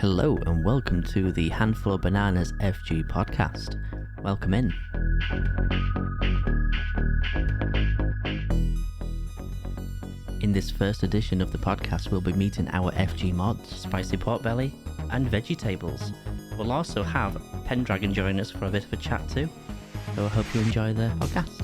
Hello and welcome to the Handful of Bananas FG podcast. Welcome in. In this first edition of the podcast, we'll be meeting our FG mods, Spicy Pork Belly and Vegetables. We'll also have Pendragon join us for a bit of a chat too. So I hope you enjoy the podcast.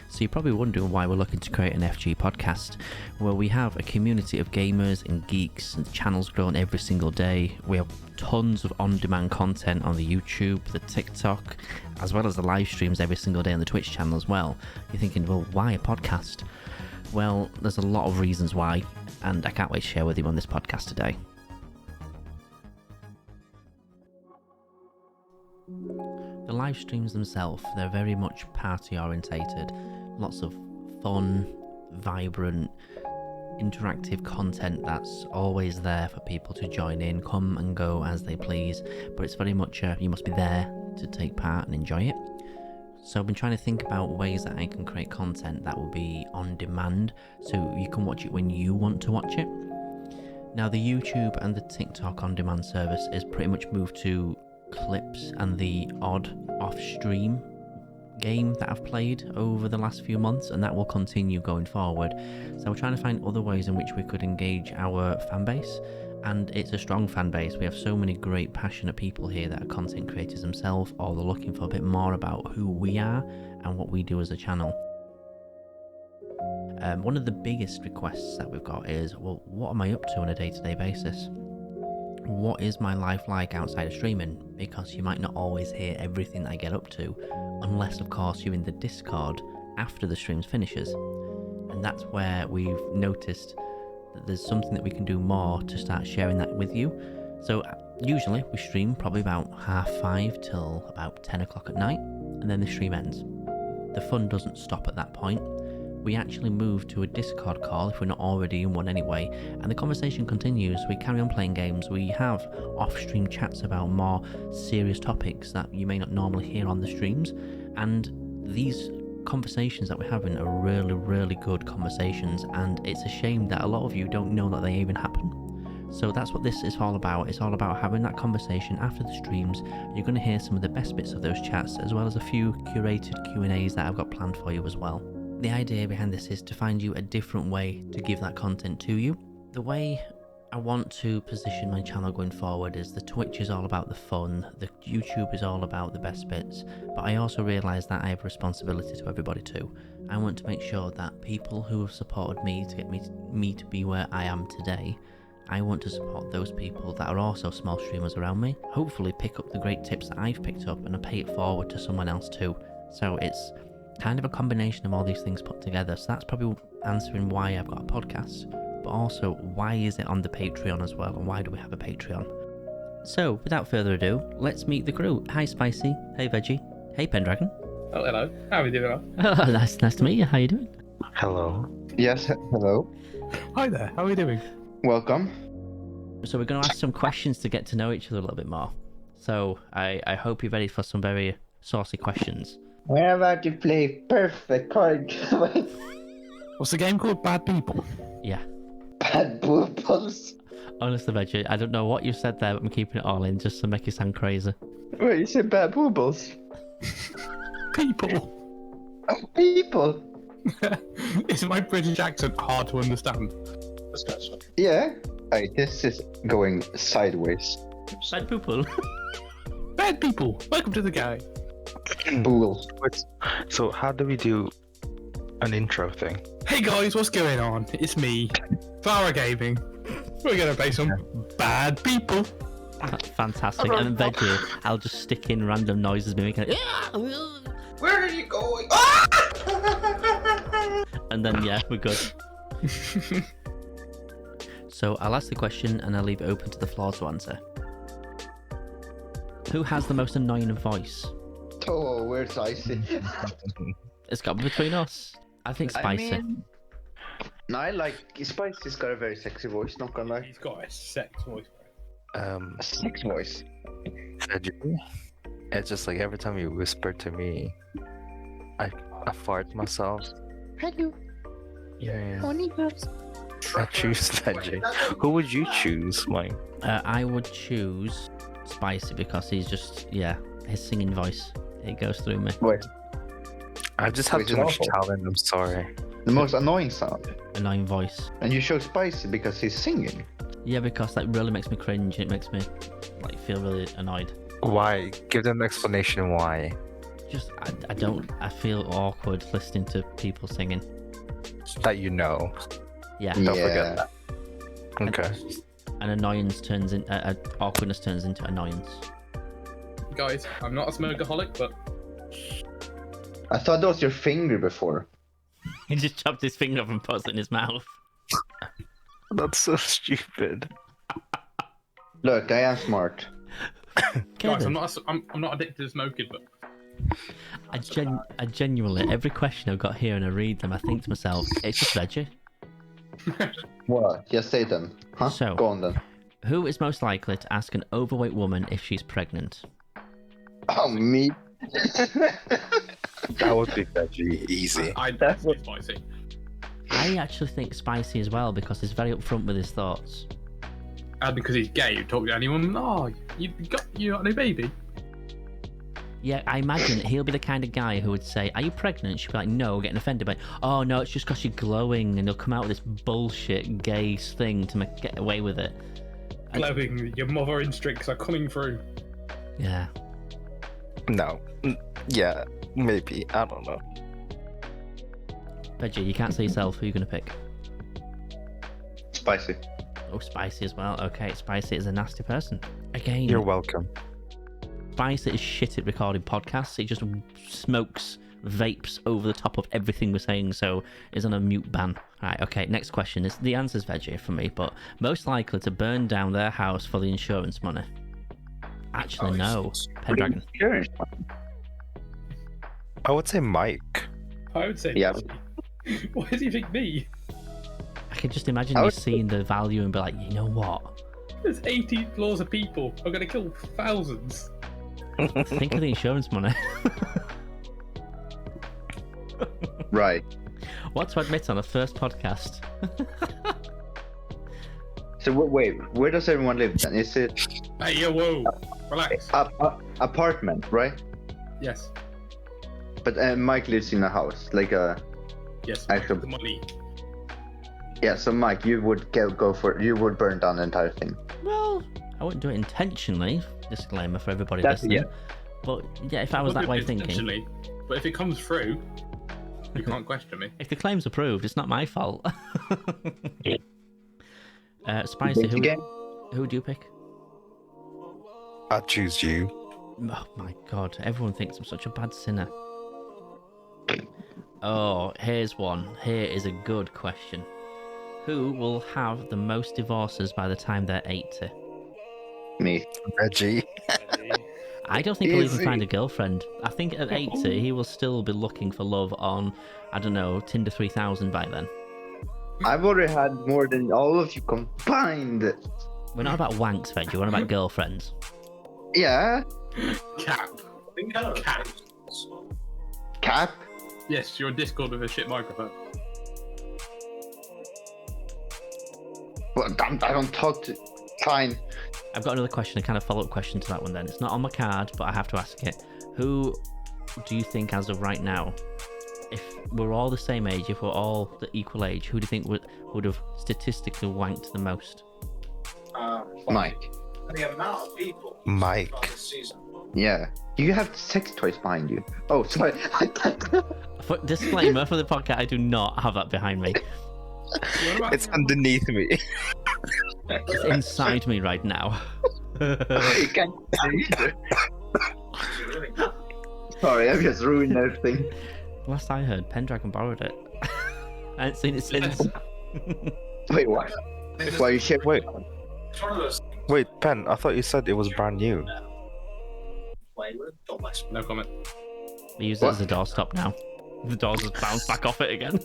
So you're probably wondering why we're looking to create an FG podcast. Well, we have a community of gamers and geeks and channels growing every single day. We have tons of on-demand content on the YouTube, the TikTok, as well as the live streams every single day on the Twitch channel as well. You're thinking, well, why a podcast? Well, there's a lot of reasons why, and I can't wait to share with you on this podcast today. The live streams themselves, they're very much party orientated. Lots of fun, vibrant, interactive content that's always there for people to join in, come and go as they please, but it's very much you must be there to take part and enjoy it. So I've been trying to think about ways that I can create content that will be on demand so you can watch it when you want to watch it. Now the YouTube and the TikTok on demand service is pretty much moved to clips and the odd off stream game that I've played over the last few months, and that will continue going forward. So we're trying to find other ways in which we could engage our fan base, and it's a strong fan base. We have so many great passionate people here that are content creators themselves, or they're looking for a bit more about who we are and what we do as a channel. One of the biggest requests that we've got is, well, what am I up to on a day-to-day basis? What is my life like outside of streaming? Because you might not always hear everything I get up to, unless of course you're in the Discord after the streams finishes. And that's where we've noticed that there's something that we can do more to start sharing that with you. So usually we stream probably about 5:30 till about 10 o'clock at night, and then the stream ends. The fun doesn't stop at that point. We actually move to a Discord call if we're not already in one anyway, and the conversation continues. We carry on playing games. We have off-stream chats about more serious topics that you may not normally hear on the streams, and these conversations that we're having are really, really good conversations, and it's a shame that a lot of you don't know that they even happen. So that's what this is all about. It's all about having that conversation after the streams. You're going to hear some of the best bits of those chats, as well as a few curated Q&As that I've got planned for you as well. The idea behind this is to find you a different way to give that content to you. The way I want to position my channel going forward is the Twitch is all about the fun, the YouTube is all about the best bits, but I also realise that I have a responsibility to everybody too. I want to make sure that people who have supported me to get me to be where I am today, I want to support those people that are also small streamers around me, hopefully pick up the great tips that I've picked up and pay it forward to someone else too. So it's kind of a combination of all these things put together. So that's probably answering why I've got a podcast, but also why is it on the Patreon as well, and why do we have a Patreon? So without further ado, let's meet the crew. Hi Spicy, hey Veggie, hey Pendragon. Oh, hello. How are we doing? Nice to meet you. How you doing? Hello. Yes, hello. Hi there. How are we doing? Welcome. So we're going to ask some questions to get to know each other a little bit more. So I hope you're ready for some very saucy questions. We're about to play perfect card. What's the game called? Bad People. Yeah. Bad bubbles. Honestly, Veggie, I don't know what you said there, but I'm keeping it all in just to make you sound crazy. Wait, you said bad bubbles? People. Oh, people. Is my British accent hard to understand? Yeah. Hey, this is going sideways. Bad people. Bad People. Welcome to the game. Bools. So how do we do an intro thing? Hey guys, what's going on? It's me, Farrargaming. We're gonna play some Bad People. Fantastic. And Veggie, I'll just stick in random noises, making it. Where are you going? And then yeah, we're good. So I'll ask the question and I'll leave it open to the floor to answer. Who has the most annoying voice? Oh, where's Spicy? It's got to be between us. I think Spicy. No, I like Spicy's got a very sexy voice, not gonna lie. He's got a sex voice. A sex voice? It's just like every time you whisper to me, I fart myself Yeah. I choose veggie. Who would you choose, Mike? I would choose Spicy because he's just, yeah, his singing voice, it goes through me. Wait, I just have Wait, too it's much awful. talent. I'm sorry. the most annoying sound. Annoying voice. And you chose Spicy because he's singing. Yeah, because that really makes me cringe. It makes me like feel really annoyed. Why? Give them an explanation why. Just, I feel awkward listening to people singing. That you know. Yeah. Don't forget that. Okay. And annoyance turns in, awkwardness turns into annoyance. Guys, I'm not a smokeaholic, but I thought that was your finger before. He just chopped his finger off and puts it in his mouth. That's so stupid. Look, I am smart. guys, Kevin, I'm not addicted to smoking, but I genuinely, every question I've got here and I read them, I think to myself, it's just veggie. What? Just say them. Huh? So- Go on then. Who is most likely to ask an overweight woman if she's pregnant? Oh, me. That would be veggie. Easy. That's spicy. I actually think Spicy as well because he's very upfront with his thoughts. And because he's gay, you talk to anyone. Oh, you got a new baby. Yeah, I imagine he'll be the kind of guy who would say, "Are you pregnant?" She'd be like, "No," getting offended by, "Oh no, it's just because you're glowing," and he'll come out with this bullshit gay thing to get away with it. Glowing, your mother instincts are coming through. Yeah. No. Yeah, maybe. I don't know. Veggie, you can't say yourself. Who are you going to pick? Spicy. Oh, Spicy as well. Okay, Spicy is a nasty person. Again, You're welcome. Spicy is shit at recording podcasts. He just smokes, vapes over the top of everything we're saying, so is on a mute ban. Right, okay, next question. The answer's Veggie for me, but most likely to burn down their house for the insurance money. Actually, no. Pendragon. Sure. I would say Mike. I would say. Yeah. Why does he think me? I can just imagine I you would- seeing the value and be like, you know what? There's 18 floors of people. I'm gonna kill thousands. Think of the insurance money. Right. What to admit on the first podcast? So wait, where does everyone live then? Is it Hey, yo, whoa, relax. apartment, right? Yes, But Mike lives in a house, like a yes. actual. The money. Yeah. So Mike, you would you would burn down the entire thing. Well, I wouldn't do it intentionally. Disclaimer for everybody That's- listening. yeah. But yeah, if I was that way thinking, Intentionally, but if it comes through, you can't question me. if the claim's approved, it's not my fault. Spicy, Think again? who do you pick? I'd choose you. Oh my god, everyone thinks I'm such a bad sinner. Oh, here's one. Here is a good question. Who will have the most divorces by the time they're 80? Me. Veggie. I don't think he'll even Easy. find a girlfriend. I think at 80, he will still be looking for love on, I don't know, Tinder 3000 by then. I've already had more than all of you combined. We're not about wanks, Veggie, we're about girlfriends. Yeah. Cap. Cap. Cap. Yes, you're on Discord with a shit microphone. Well, I don't talk to. Fine. I've got another question, a kind of follow-up question to that one then. It's not on my card, but I have to ask it. Who do you think, as of right now, if we're all the same age, if we're all the equal age, who do you think would have statistically wanked the most? Mike. The amount of people Mike. this season. Yeah. You have sex toys behind you. Oh, sorry. For, disclaimer for the podcast, I do not have that behind me. What about It's underneath me. It's inside me right now. You can't see either. Sorry, I've just ruined everything. Last I heard, Pendragon borrowed it. I haven't seen it since. Wait, what? Why you share? Wait, It's one of those wait, Pen. I thought you said it was brand new. play with. Don't mess with. No comment. We use it as a doorstop now. The doors just bounce back off it again.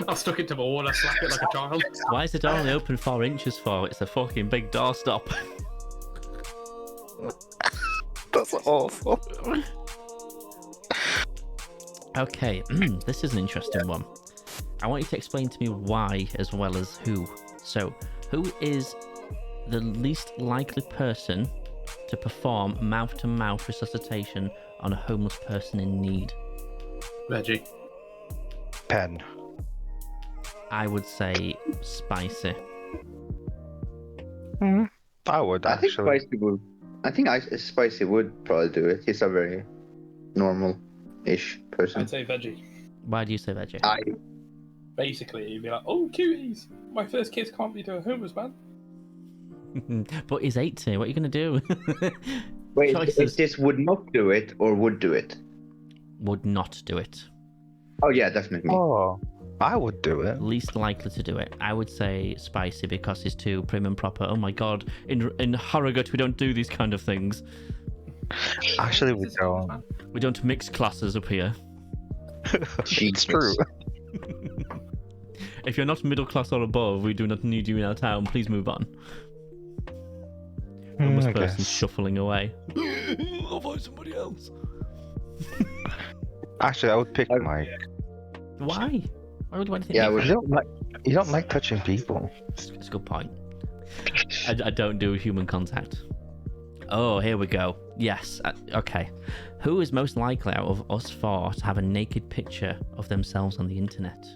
I stuck it to my wall. I slapped it like a child. Why is the door only open 4 inches for? It's a fucking big doorstop. That's awful. Okay, this is an interesting one. I want you to explain to me why as well as who. So, who is the least likely person to perform mouth-to-mouth resuscitation on a homeless person in need? Veggie. Pen. I would say Spicy. I would I think actually. Spicy would. I think Spicy would probably do it. He's a very normal-ish person. I'd say Veggie. Why do you say Veggie? Basically, you'd be like, oh, cuties. My first kiss can't be to a homeless man. But he's 80. What are you going to do? Wait, Choices. is this would not do it or would do it? Would not do it. Oh yeah, definitely. Oh, I would do it. Least likely to do it. I would say Spicy because he's too prim and proper. Oh my god, in Harrogate we don't do these kind of things. Actually, we don't. We don't mix classes up here. It's true. If you're not middle class or above, we do not need you in our town. Please move on. Homeless I person guess. shuffling away. I'll find somebody else. Actually, I would pick Mike. Why? Why would you want to think? Yeah, You don't like touching people. It's a good point. I don't do human contact. Oh, here we go. Yes. Okay. Who is most likely out of us four to have a naked picture of themselves on the internet?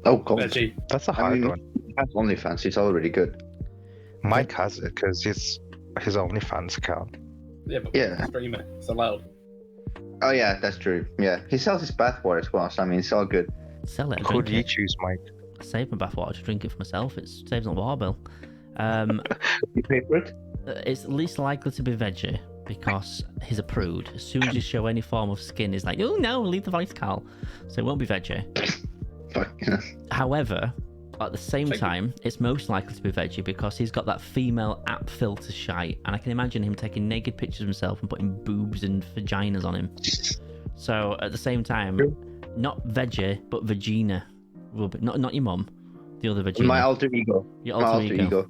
Oh god. Veggie. That's a hard one. That's OnlyFans. It's already good. Mike has it because his OnlyFans account. Yeah, but Yeah. streamer. It's allowed. Oh yeah, that's true. Yeah, he sells his bathwater as well. So I mean, it's all good. Sell it. Who Drink do you it. choose, Mike? I save my bathwater to drink it for myself. It saves on the water bill. You pay for it? It's least likely to be Veggie because he's a prude. As soon as you show any form of skin, he's like, oh no, leave the voice, Carl. So it won't be Veggie. Fuck. Yeah. However, at the same Thank you. time, it's most likely to be Veggie because he's got that female app filter shite, and I can imagine him taking naked pictures of himself and putting boobs and vaginas on him. So at the same time, not Veggie, but Vagina. Will be, not your mum, the other Vagina. My alter ego. Your My alter ego.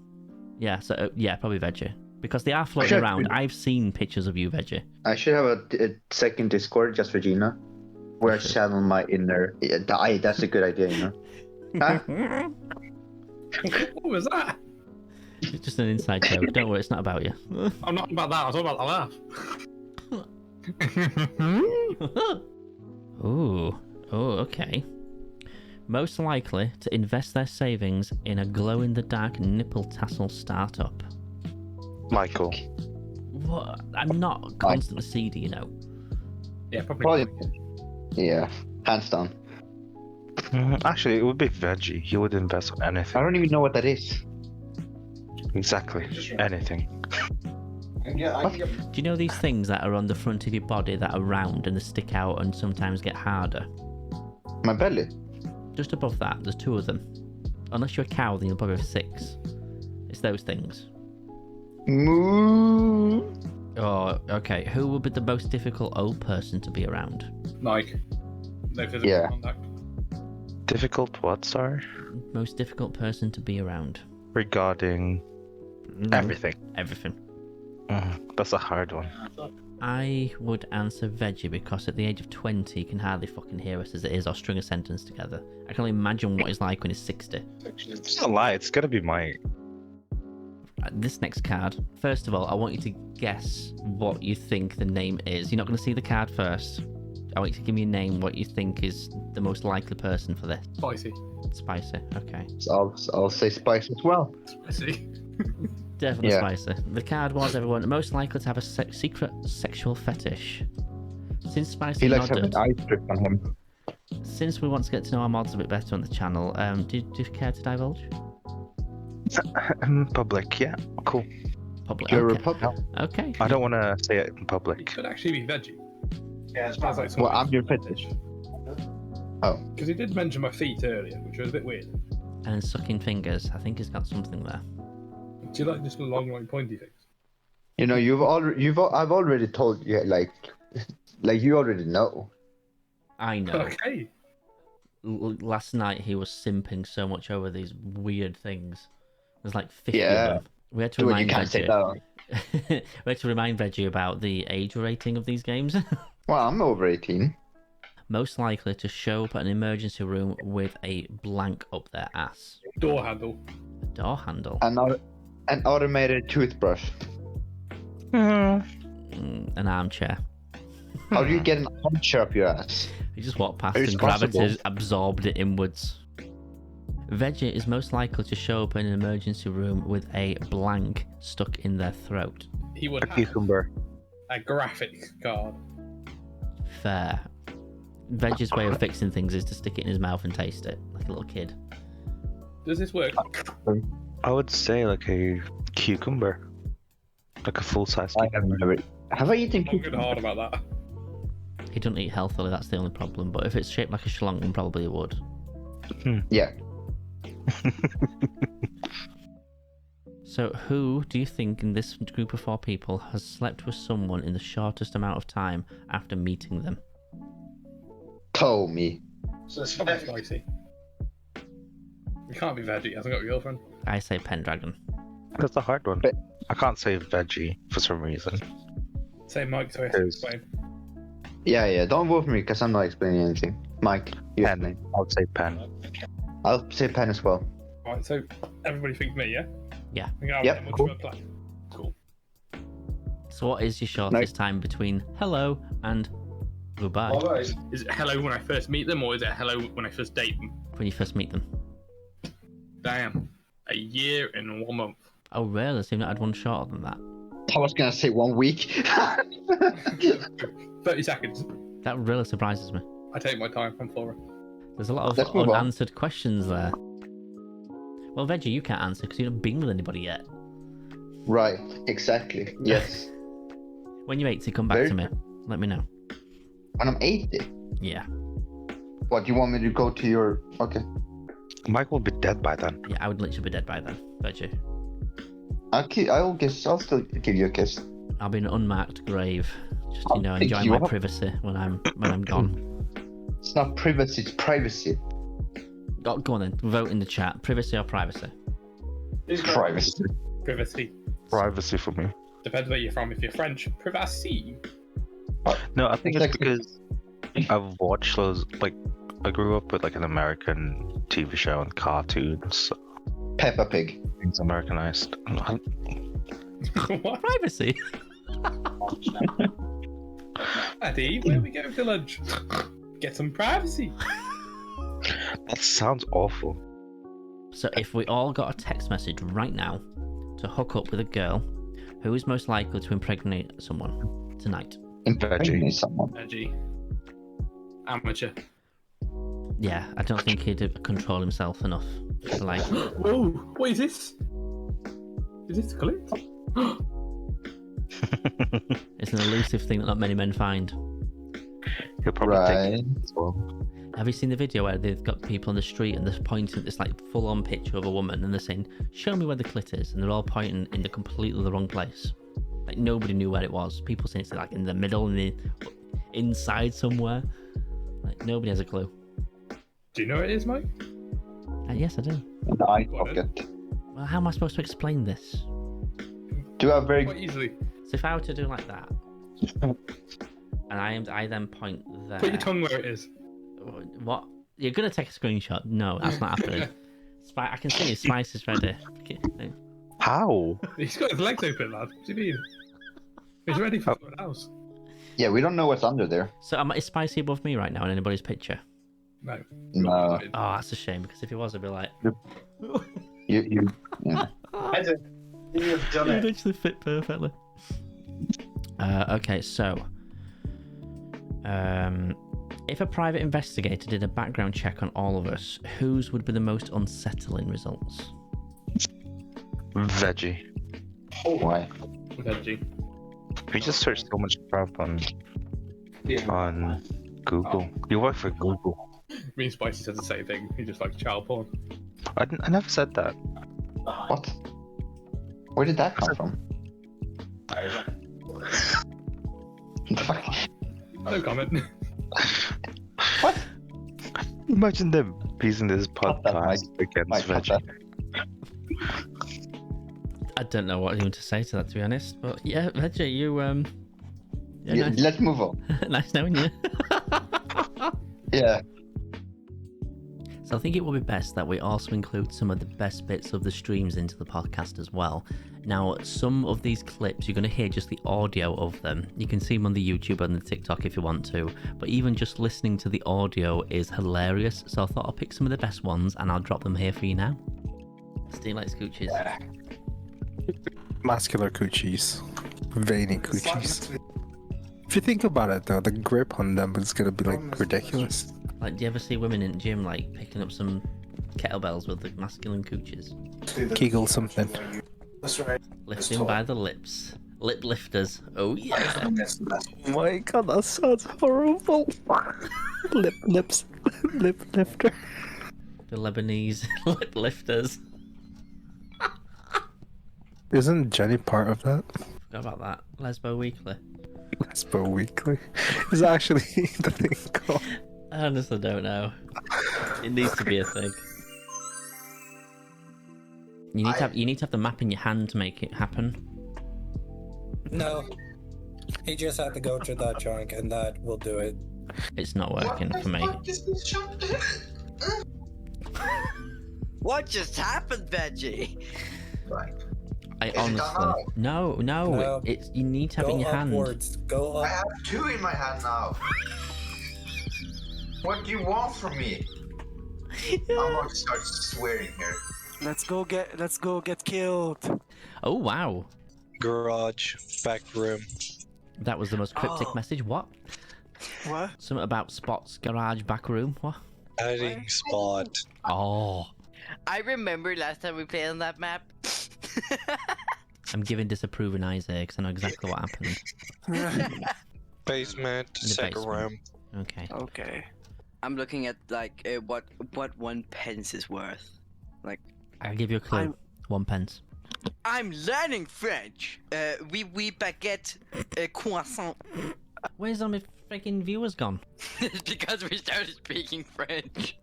Yeah, so yeah, probably Veggie. Because they are floating Sure. around. I've seen pictures of you, Veggie. I should have a second Discord just Regina, where I Sure. channel my inner. Yeah, that's a good idea, you know. Huh? What was that? It's just an inside joke. Don't worry, it's not about you. I'm not about that. I was talking about the laugh. Ooh. Oh, okay. Most likely to invest their savings in a glow-in-the-dark nipple tassel startup. Michael. What? I'm not constantly seedy, you know. Yeah, probably. Yeah, hands down. Actually, it would be Veggie. He would invest on I anything. don't even know what that is. Exactly. Anything. Do you know these things that are on the front of your body that are round and they stick out and sometimes get harder? My belly. Just above that, there's two of them. Unless you're a cow, then you'll probably have 6. It's those things. Moo. Oh, okay. Who would be the most difficult old person to be around? Nike. No physical Yeah. contact. Difficult what, sorry? Most difficult person to be around? Regarding everything. Everything. That's a hard one. I would answer Veggie because at the age of 20 he can hardly fucking hear us as it is or string a sentence together. I can only imagine what he's like when he's 60. It's not a lie, it's gonna be Mike. This next card, first of all, I want you to guess what you think the name is. You're not going to see the card first. I want you to give me a name, what you think is the most likely person for this. Spicy. Spicy, okay. So I'll say spice as well. Spicy. Definitely Yeah. Spicy. The card was, everyone, most likely to have a secret sexual fetish. Since Spicy He likes nodded, having eye drip on him. since we want to get to know our mods a bit better on the channel, do you care to divulge? Public, yeah, cool. Public. You're a Okay. Republican. Okay. I don't want to say it in It public. could actually be Veggie. Yeah, it's Sounds like Well, something. I'm your fetish. Because he did mention my feet earlier, which was a bit weird. And sucking fingers. I think he's got something there. Do you like just the long, like pointy things? You know, I've already told you, like you already know. I know. Okay. Last night he was simping so much over these weird things. There's like 50 Yeah. of them. We had to Dude, you remind can't say Veggie. that. We had to remind Veggie about the age rating of these games. Well, I'm over 18. most likely to show up at an emergency room with a blank up their ass? Door handle. A door handle. An automated toothbrush. An armchair. How do you get an armchair up your ass? You just walked past It's and gravity possible. absorbed it inwards. Veggie is most likely to show up in an emergency room with a blank stuck in their throat. He would A have cucumber. a graphics card. Fair. Veggie's way of fixing things is to stick it in his mouth and taste it, like a little kid. Does this work? I would say like a cucumber. Like a full-size cucumber. Have I eaten I'm good cucumber? hard about that. He doesn't eat healthily, that's the only problem. But if it's shaped like a schlong, probably it would. Yeah. So, who do you think in this group of 4 people has slept with someone in the shortest amount of time after meeting them? Tommy. So it's That's spicy. You can't be veggie. He hasn't got a girlfriend. I say Pendragon. That's a hard one. But- I can't say veggie for some reason. Say Mike, so I have to explain. Yeah. Don't vote for me because I'm not explaining anything. Mike, you Pen. explain. I would say pen. I'll say pen as well. Right, so everybody thinks me, yeah? Yeah. Yep, What's cool. your plan? Cool. So, what is your shortest time between hello and goodbye Alright. Is it hello when I first meet them, or is it hello when I first date them? when you first meet them? Damn. A year and 1 month. Oh, really? So you've not had one shorter than that? I was gonna say 1 week. 30 seconds. That really surprises me. I take my time from Flora. There's a lot Let's of move on. unanswered questions there. Well, Veggie, you can't answer because you've not been with anybody yet. Right, exactly. Yes. When you're 80, come back Very to me. Let me know. When I'm 80. Yeah. What, you want me to go to your... Okay. Mike will be dead by then. Yeah, I would literally be dead by then. Veggie. I'll still give you a kiss. I'll be in an unmarked grave. Just, I'll pick enjoying you my up. privacy when I'm gone. It's not privacy, it's privacy. Go on then. Vote in the chat. Privacy or privacy? Privacy. Privacy. Privacy for me. Depends where you're from. If you're French, privacy. No, I think it's Exactly. because I've watched those, like, I grew up with like an American TV show and cartoons, so Peppa Pig. things Americanized. What? Privacy? Daddy, where are we going for lunch? Get some privacy. That sounds awful. So if we all got a text message right now to hook up with a girl, who is most likely to impregnate someone tonight? Impregnate someone. Edgy. Amateur. Yeah, I don't think he'd control himself enough. Like, Whoa, what is this? Is this clip? it's an elusive thing that not many men find. He'll probably take Right. it as well. Have you seen the video where they've got people on the street and they're pointing at this like full-on picture of a woman and they're saying, "Show me where the clit is," and they're all pointing in the completely the wrong place. Like nobody knew where it was. People saying it's like in the middle and the inside somewhere. Like nobody has a clue. Do you know what it is, Mike? Yes, I do. In the eye pocket. Well, how am I supposed to explain this? Do you have very... Quite easily. So if I were to do like that, and I then point there. Put your tongue where it is. What? You're gonna take a screenshot? No, that's not happening. I can see his Spice is ready. How? He's got his legs open, lad. What do you mean? He's ready for someone else. Yeah, we don't know what's under there. So is Spicy above me right now in anybody's picture? No. No. Oh, that's a shame because if he was, I'd be like, You yeah. You've done it would it. actually fit perfectly. Okay, so if a private investigator did a background check on all of us, whose would be the most unsettling results? Veggie. Why? Veggie. We just searched so much crap on Google. You work for Google. Me and Spicy said the same thing. He just likes child porn. I never said that. What? Where did that come from? No comment. What? Imagine them using this Cut that, podcast against Mike, cut Veggie. I don't know what even to say to that, to be honest. But yeah, Veggie, you Yeah, nice, let's move on. nice knowing you. Yeah. So I think it will be best that we also include some of the best bits of the streams into the podcast as well. Now, some of these clips, you're going to hear just the audio of them. You can see them on the YouTube and the TikTok if you want to, but even just listening to the audio is hilarious. So I thought I'll pick some of the best ones and I'll drop them here for you now. Steve likes coochies. Muscular coochies. Veiny coochies. If you think about it though, the grip on them is gonna be like ridiculous. Like, do you ever see women in the gym like picking up some kettlebells with the masculine cooches? Kegel something. That's right. Lifting by the lips. Lip lifters. Oh yeah. Oh my god, that sounds horrible. Lip lifter. The Lebanese lip lifters. Isn't Jenny part of that? Forgot about that. Lesbo Weekly. Lesbo Weekly. Is actually the thing called? I honestly don't know. It needs to be a thing. You need to have the map in your hand to make it happen. No. He just had to go to that chunk and that will do it. It's not working for me. What just happened, Veggie? Right. I Is it done honestly now? no. It's you need to have it in Go your hand. upwards. Go I up. have 2 in my hand now. What do you want from me? I'm going to start swearing here. Let's go get killed. Oh wow, Garage, back room. that was the most cryptic Oh. message. What? What? Something about Spot's garage back room. What? Hiding spot. Oh, I remember last time we played on that map. I'm giving disapproving eyes here because I know exactly what happened. Basement, In the second basement. room. Okay. Okay. I'm looking at like what 1 pence is worth. I'll give you a clue. I'm- 1 pence. I'm learning French. Oui, baguette, croissant. Where's all my freaking viewers gone? It's because we started speaking French.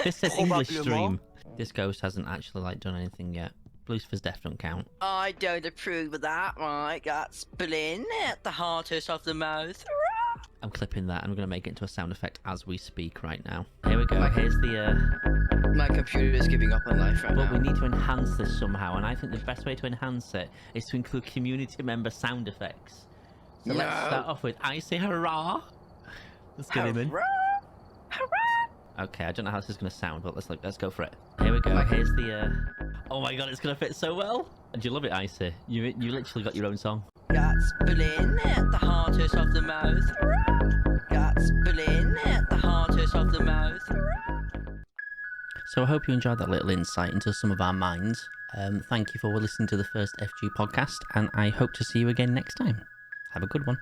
This says English Probablement. stream. This ghost hasn't actually like done anything yet. Blues for death don't count. I don't approve of that, right? Got splin at the hardest of the mouth. I'm clipping that and I'm gonna make it into a sound effect as we speak right now. Here we go. Here's the My computer is giving up on life right but now. we need to enhance this somehow, and I think the best way to enhance it is to include community member sound effects. So let's No. start off with I say hurrah. Let's get him in. Hurrah! Okay, I don't know how this is gonna sound, but let's go for it. Here we go. Here's the oh my god, it's gonna fit so well. Do you love it, Icy? You literally got your own song. Got splin at the hardest of the mouth. Got splin at the hardest of the mouth. So I hope you enjoyed that little insight into some of our minds. Thank you for listening to the first FG podcast, and I hope to see you again next time. Have a good one.